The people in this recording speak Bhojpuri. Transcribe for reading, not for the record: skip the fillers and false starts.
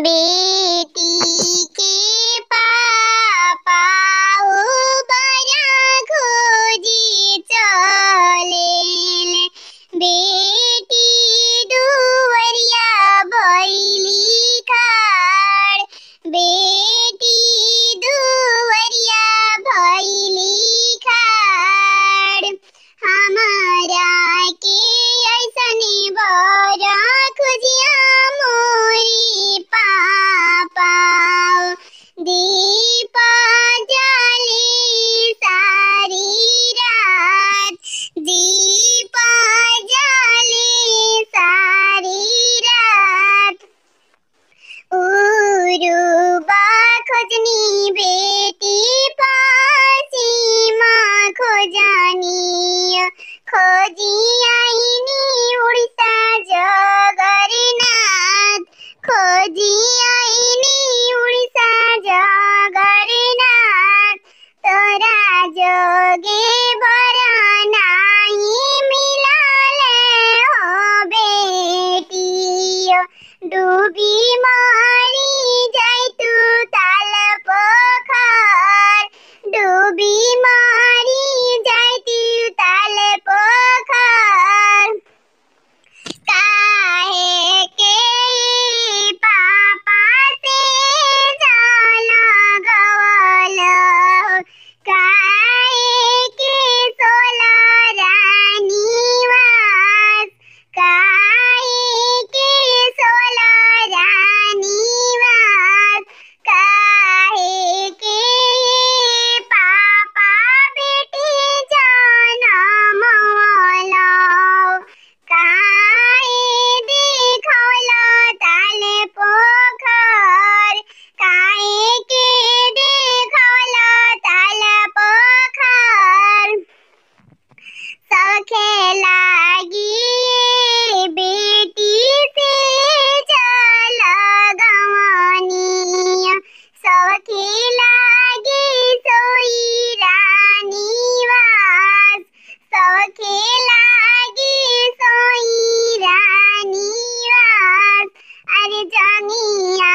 बेटी के पापा बड़ा खोजी चलेल। बेटी दुवरिया भैली खाड़। बेटी दुवरिया भैली खाड़। हमारा के ऐसने बड़ा खोजिया मोरी पापा। दीपा जाले सारी रात। दीपा जाले सारी रात। उरुबा खोजनी बेटी पासी माँ खोजानी। खोजी आईनी उड़ीसा जगन्नाथ। खोजी आईनी उड़ीसा जगन्नाथ। तोरा जोगे बरा नाही मिलाले हो बेटी। डूबी मारी जाय तू ताल पोखर। डूबी मारी जाय तू ताल पोखर। काहे के पापा से जाला गवल। काहे के सोला रानी वास। काहे के सोला रानी वास। काहे के पापा बेटी जनमवला। काहे देखौला ताल पोखर। काहे के देखौला ताल पोखर। सखे लागी बेटी से चल गवानी। सखे लागी सोई रानी वास। सखे लागी सोई रानी वास। अरे जानिया